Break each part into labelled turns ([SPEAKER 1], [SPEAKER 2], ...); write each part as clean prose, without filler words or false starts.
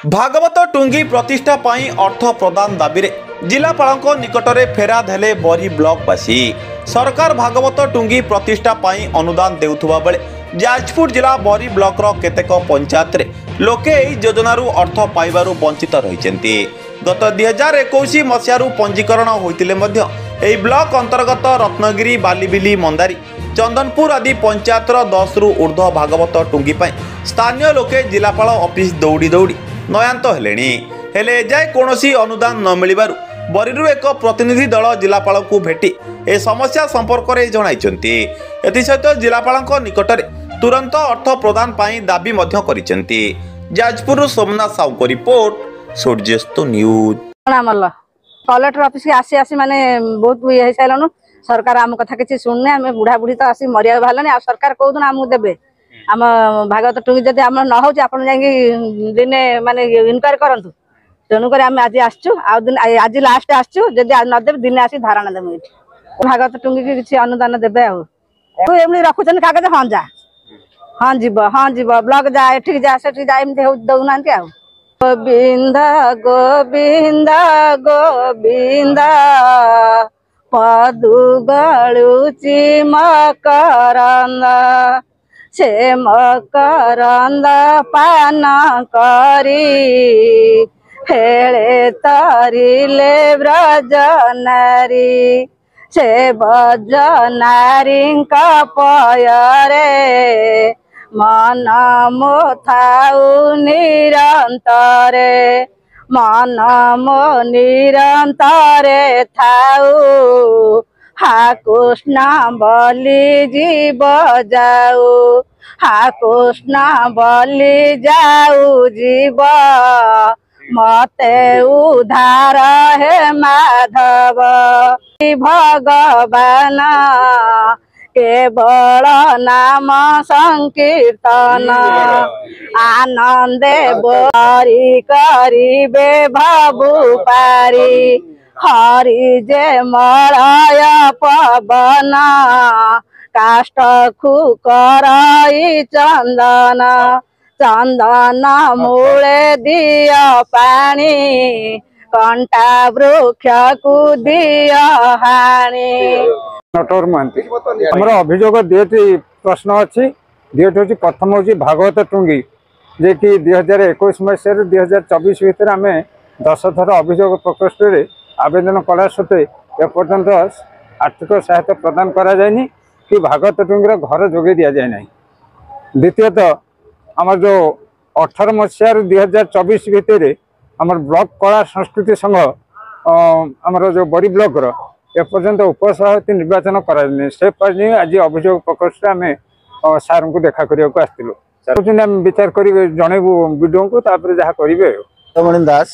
[SPEAKER 1] भागवत टुंगी प्रतिष्ठा पाई अर्थ प्रदान दाबी जिलापाल निकटरे फेराद हेले बरी ब्लॉकवासी। सरकार भागवत टुंगी प्रतिष्ठा पाई अनुदान देउथुबा बेले जाजपुर जिला बरी ब्लॉकर केतेक पंचायत रे लोके एही योजनारू अर्थ पाइबारू वंचित रहिसेंती। गत 2021 मसियारू पंजीकरण होइतिले मध्य एही ब्लॉक अंतर्गत रत्नगिरी बालीबिली मंदारी चंदनपुर आदि पंचायतर 10 रु ऊर्ध्व भागवत टुंगी पाई स्थानीय लोके जिलापाल ऑफिस दौड़ी दौड़ी नयांत हेले एजाए कौनसी अनुदान न मिलिबारु बरीरू एक प्रतिनिधि दल जिलापाल को भेटी ए समस्या संपर्क में जणाइछन्ती। एथिसहित जिलापाल निकटरे तुरंत अर्थ प्रदान पाई दाबी मध्य करिसेंती। जाजपुर सोमनाथ साहू को रिपोर्ट सूर्यस्त न्यूज।
[SPEAKER 2] कलेक्टर ऑफिस आसी आसी माने बहुत ये साइलनु सरकार आम कथा किसी शुणुने आम बुढ़ा बुढ़ी तो आसी मरिया बाहर आ सरकार कौन आमको देवे आम भागवत टुंगी जब आम न हो दिने माने इनक्वारी करूँ तेणुक आम आज आसचु आज लास्ट आसचु जदि नदेव दिने आसी धारणा देव ये भागवत टुंगी की किसी अनुदान देवे आम रखुन कागज हाँ जीव ब्लॉक जा एठिक जा से जा दौना गोविंद गोविंद गोविंद पदु गलुची मकरंद से मकरंद पान करी हेले तरिले ब्रज नारी से ब्रज नारी पयरे मन मोथाउ निरंतरे मन मो निरंतरे थाउ हा कृष्ण बलि जीव जाऊ हा कृष्ण बलि जाऊ जीव मते उधार हे माधव भगवान केवल नाम संकीर्तन आनंदे बोरी करिबे भभु पारी हरि जे मलय पवन काष्ठ खुकर चंदन चंदन मूले दिया पानी कंटा वृक्ष को दिया हाणी।
[SPEAKER 3] नटवर महंती आमर अभियोग दुईटी प्रश्न अच्छी दुईटी हूँ प्रथम हूँ भागवत टुंगी जे कि 2021 मसीह 2024 भितर आम 10 थर अभियोग प्रकोष्ठ में आवेदन कला सत्वे एपर्यंत आर्थिक सहायता प्रदान करा जायनि कि भागवत टुंगीर घर जोगे दि जाए ना। द्वितीयतः आम जो 18 मसीह 2024 भितर आम ब्लॉक कला संस्कृति संघ आमर जो बड़ी ब्लॉक एपर्यंत उपसभापति निर्वाचन कराने से आज अभियोग प्रकोष्ठ आम सार को देखा करने आसलु विचार कर जनइबू विडो को जहाँ करेंगे
[SPEAKER 4] मणि दास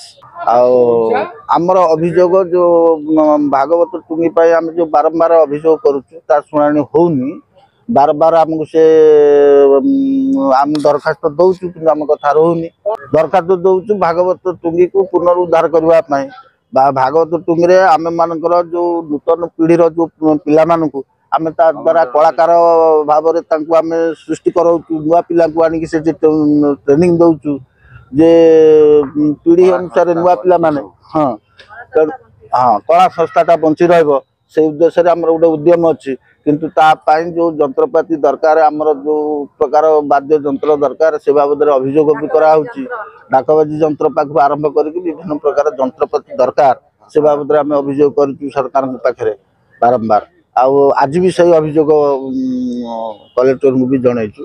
[SPEAKER 4] आमर अभियोग जो भागवत टुंगी आम जो बारंबार अभियोग करुँ शुणी होनी बार बार आमको से आम दरखास्त दौचु कि आम कथा रोनी दरखास्त दौचु भागवत टुंगी को पुनरुद्धार करने भागवत टुंगी आम मानकर जो नूतन पीढ़ीर जो पिला मानू आम द्वारा कलाकार भाव में सृष्टि कराऊँ नुआ पिला आनिक से ट्रेनिंग दौचु जे पीढ़ी अनुसार नुआ पिला माने हाँ हाँ कला संस्थाटा बंची से उद्देश्य आम गोटे उद्यम अच्छी किंतु जो जंत्रपाति दरकार आमर जो प्रकार वाद्य जंत्र दरकार से बाबद अभियोग भी कराऊँगी डाकबाजी जंत्र पाख आरंभ करके विभिन्न प्रकार जंत्रपाति दरकार से बाबद आम अभियोग कर सरकार पाखे बारंबार आज भी सही अभियोग कलेक्टर को भी जनईचु।